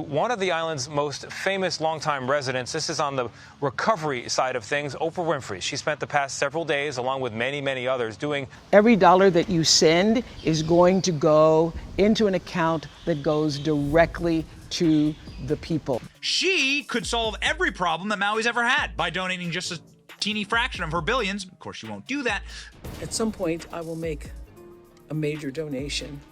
one of the island's most famous longtime residents. This is on the recovery side of things, Oprah Winfrey. She spent the past several days, along with many, many others, doing... Every dollar that you send is going to go into an account that goes directly to the people. She could solve every problem that Maui's ever had by donating just a teeny fraction of her billions. Of course, she won't do that. At some point, I will make a major donation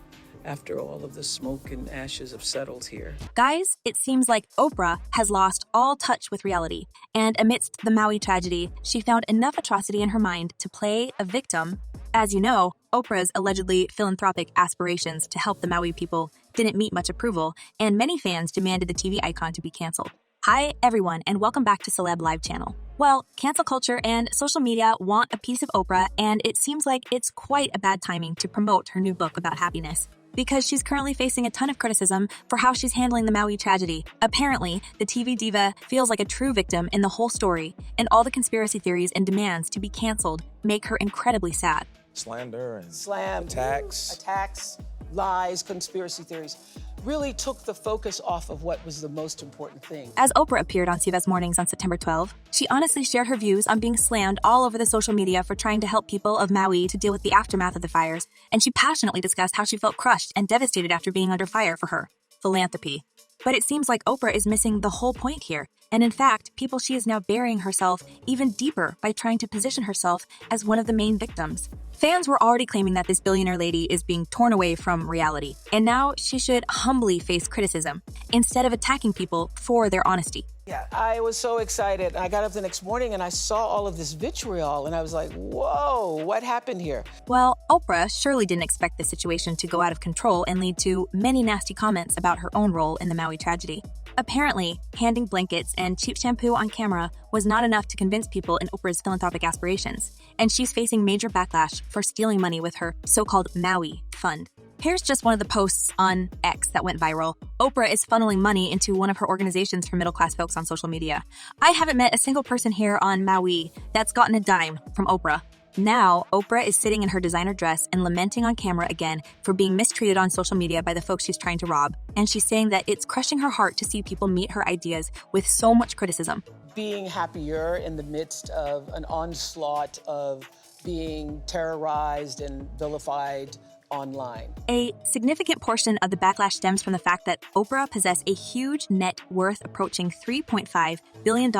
after all of the smoke and ashes have settled here. Guys, it seems like Oprah has lost all touch with reality, and amidst the Maui tragedy, she found enough atrocity in her mind to play a victim. As you know, Oprah's allegedly philanthropic aspirations to help the Maui people didn't meet much approval, and many fans demanded the TV icon to be canceled. Hi, everyone, and welcome back to Celeb Live Channel. Well, cancel culture and social media want a piece of Oprah, and it seems like it's quite a bad timing to promote her new book about happiness, because she's currently facing a ton of criticism for how she's handling the Maui tragedy. Apparently, the TV diva feels like a true victim in the whole story, and all the conspiracy theories and demands to be canceled make her incredibly sad. Slander and attacks, lies, conspiracy theories really took the focus off of what was the most important thing. As Oprah appeared on CBS Mornings on September 12, she honestly shared her views on being slammed all over the social media for trying to help people of Maui to deal with the aftermath of the fires, and she passionately discussed how she felt crushed and devastated after being under fire for her philanthropy. But it seems like Oprah is missing the whole point here, and in fact, she is now burying herself even deeper by trying to position herself as one of the main victims. Fans were already claiming that this billionaire lady is being torn away from reality, and now she should humbly face criticism instead of attacking people for their honesty. Yeah, I was so excited. I got up the next morning and I saw all of this vitriol, and I was like, whoa, what happened here? Well, Oprah surely didn't expect the situation to go out of control and lead to many nasty comments about her own role in the Maui tragedy. Apparently, handing blankets and cheap shampoo on camera was not enough to convince people in Oprah's philanthropic aspirations, and she's facing major backlash for stealing money with her so-called Maui fund. Here's just one of the posts on X that went viral. Oprah is funneling money into one of her organizations for middle-class folks on social media. I haven't met a single person here on Maui that's gotten a dime from Oprah. Now, Oprah is sitting in her designer dress and lamenting on camera again for being mistreated on social media by the folks she's trying to rob. And she's saying that it's crushing her heart to see people meet her ideas with so much criticism. Being happier in the midst of an onslaught of being terrorized and vilified online. A significant portion of the backlash stems from the fact that Oprah possessed a huge net worth approaching $3.5 billion,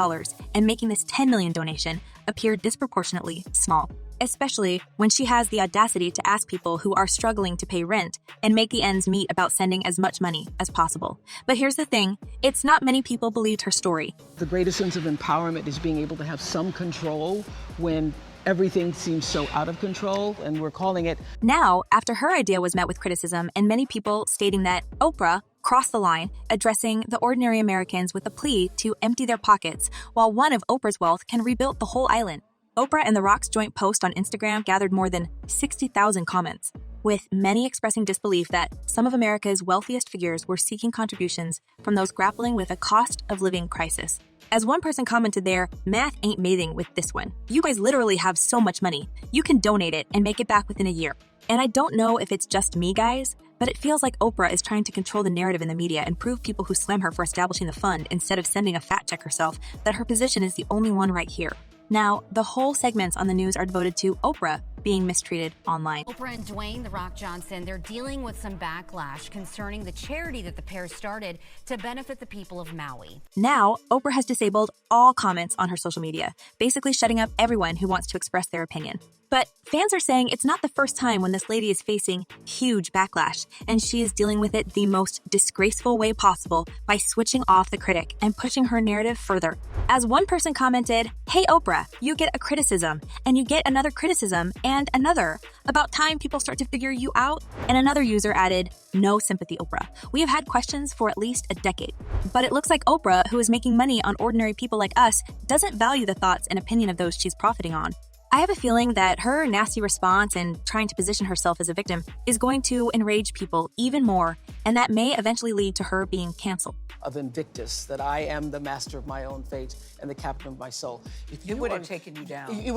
and making this $10 million donation appear disproportionately small, especially when she has the audacity to ask people who are struggling to pay rent and make the ends meet about sending as much money as possible. But here's the thing, it's not many people believed her story. The greatest sense of empowerment is being able to have some control when everything seems so out of control, and we're calling it. Now, after her idea was met with criticism and many people stating that Oprah crossed the line, addressing the ordinary Americans with a plea to empty their pockets, while one of Oprah's wealth can rebuild the whole island. Oprah and The Rock's joint post on Instagram gathered more than 60,000 comments, with many expressing disbelief that some of America's wealthiest figures were seeking contributions from those grappling with a cost of living crisis. As one person commented there, math ain't mathing with this one. You guys literally have so much money. You can donate it and make it back within a year. And I don't know if it's just me, guys, but it feels like Oprah is trying to control the narrative in the media and prove people who slam her for establishing the fund instead of sending a fact check herself that her position is the only one right here. Now, the whole segments on the news are devoted to Oprah being mistreated online. Oprah and Dwayne "The Rock" Johnson, they're dealing with some backlash concerning the charity that the pair started to benefit the people of Maui. Now, Oprah has disabled all comments on her social media, basically shutting up everyone who wants to express their opinion. But fans are saying it's not the first time when this lady is facing huge backlash, and she is dealing with it the most disgraceful way possible by switching off the critic and pushing her narrative further. As one person commented, "Hey Oprah, you get a criticism, and you get another criticism, and another. About time people start to figure you out." And another user added, "No sympathy, Oprah. We have had questions for at least a decade." But it looks like Oprah, who is making money on ordinary people like us, doesn't value the thoughts and opinion of those she's profiting on. I have a feeling that her nasty response and trying to position herself as a victim is going to enrage people even more and that may eventually lead to her being canceled. Of Invictus, that I am the master of my own fate and the captain of my soul. If It would have taken you down. It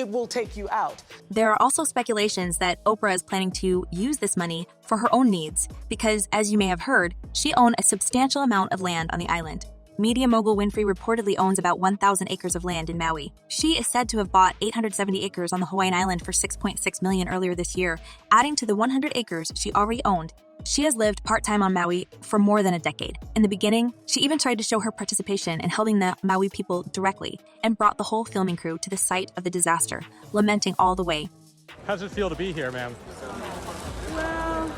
will take you out. There are also speculations that Oprah is planning to use this money for her own needs because, as you may have heard, she owned a substantial amount of land on the island. Media mogul Winfrey reportedly owns about 1,000 acres of land in Maui. She is said to have bought 870 acres on the Hawaiian island for $6.6 million earlier this year, adding to the 100 acres she already owned. She has lived part-time on Maui for more than a decade. In the beginning, she even tried to show her participation in helping the Maui people directly and brought the whole filming crew to the site of the disaster, lamenting all the way. How does it feel to be here, ma'am? Well,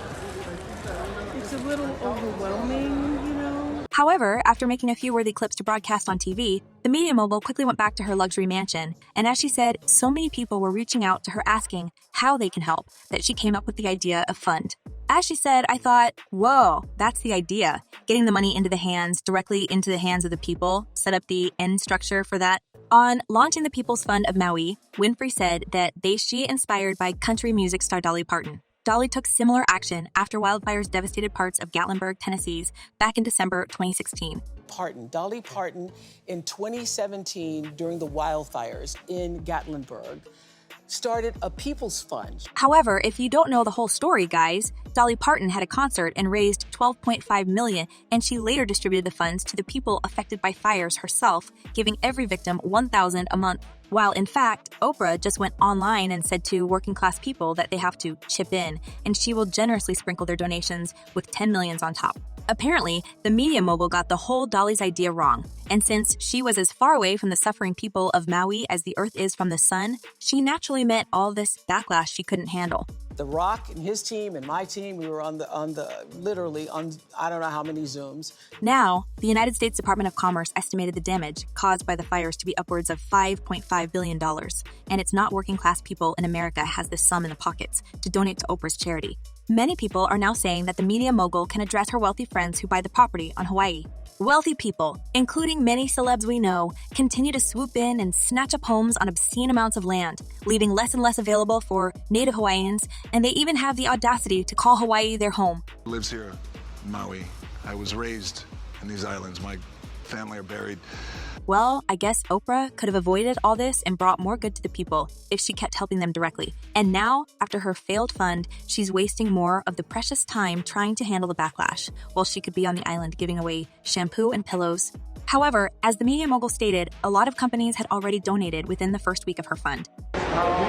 it's a little overwhelming, you know. However, after making a few worthy clips to broadcast on TV, the media mogul quickly went back to her luxury mansion, and as she said, so many people were reaching out to her asking how they can help that she came up with the idea of fund. As she said, I thought, whoa, that's the idea. Getting the money directly into the hands of the people, set up the end structure for that. On launching the People's Fund of Maui, Winfrey said that she inspired by country music star Dolly Parton. Dolly took similar action after wildfires devastated parts of Gatlinburg, Tennessee, back in December 2016. Dolly Parton, in 2017, during the wildfires in Gatlinburg, started a People's Fund. However, if you don't know the whole story, guys, Dolly Parton had a concert and raised $12.5 million, and she later distributed the funds to the people affected by fires herself, giving every victim $1,000 a month. While in fact, Oprah just went online and said to working class people that they have to chip in, and she will generously sprinkle their donations with $10 million on top. Apparently, the media mogul got the whole Dolly's idea wrong, and since she was as far away from the suffering people of Maui as the Earth is from the sun, she naturally met all this backlash she couldn't handle. The Rock and his team and my team, we were literally on I don't know how many Zooms. Now, the United States Department of Commerce estimated the damage caused by the fires to be upwards of $5.5 billion, and it's not working class people in America has this sum in the pockets to donate to Oprah's charity. Many people are now saying that the media mogul can address her wealthy friends who buy the property on Hawaii. Wealthy people, including many celebs we know, continue to swoop in and snatch up homes on obscene amounts of land, leaving less and less available for native Hawaiians, and they even have the audacity to call Hawaii their home. Lives here in Maui. I was raised in these islands. My family are buried. Well, I guess Oprah could have avoided all this and brought more good to the people if she kept helping them directly. And now, after her failed fund, she's wasting more of the precious time trying to handle the backlash, while she could be on the island giving away shampoo and pillows. However, as the media mogul stated, a lot of companies had already donated within the first week of her fund.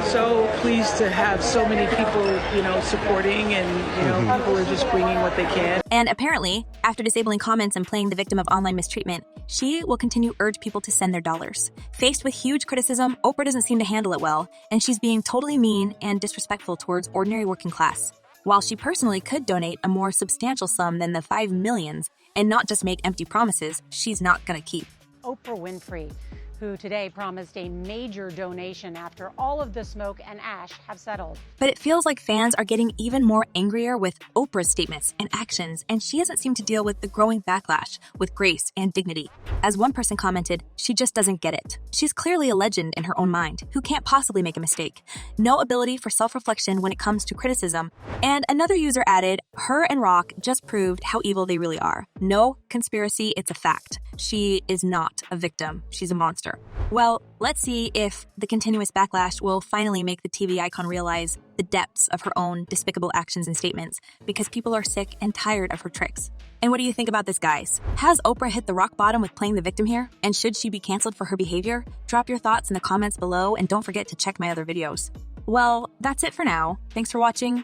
So pleased to have so many people, supporting, and, people are just bringing what they can. And apparently, after disabling comments and playing the victim of online mistreatment, she will continue to urge people to send their dollars. Faced with huge criticism, Oprah doesn't seem to handle it well, and she's being totally mean and disrespectful towards ordinary working class. While she personally could donate a more substantial sum than the $5 million and not just make empty promises she's not going to keep. Oprah Winfrey, who today promised a major donation after all of the smoke and ash have settled. But it feels like fans are getting even more angrier with Oprah's statements and actions, and she doesn't seem to deal with the growing backlash with grace and dignity. As one person commented, she just doesn't get it. She's clearly a legend in her own mind, who can't possibly make a mistake. No ability for self-reflection when it comes to criticism. And another user added, her and Rock just proved how evil they really are. No conspiracy, it's a fact. She is not a victim. She's a monster. Well, let's see if the continuous backlash will finally make the TV icon realize the depths of her own despicable actions and statements, because people are sick and tired of her tricks. And what do you think about this, guys? Has Oprah hit the rock bottom with playing the victim here? And should she be canceled for her behavior? Drop your thoughts in the comments below, and don't forget to check my other videos. Well, that's it for now. Thanks for watching.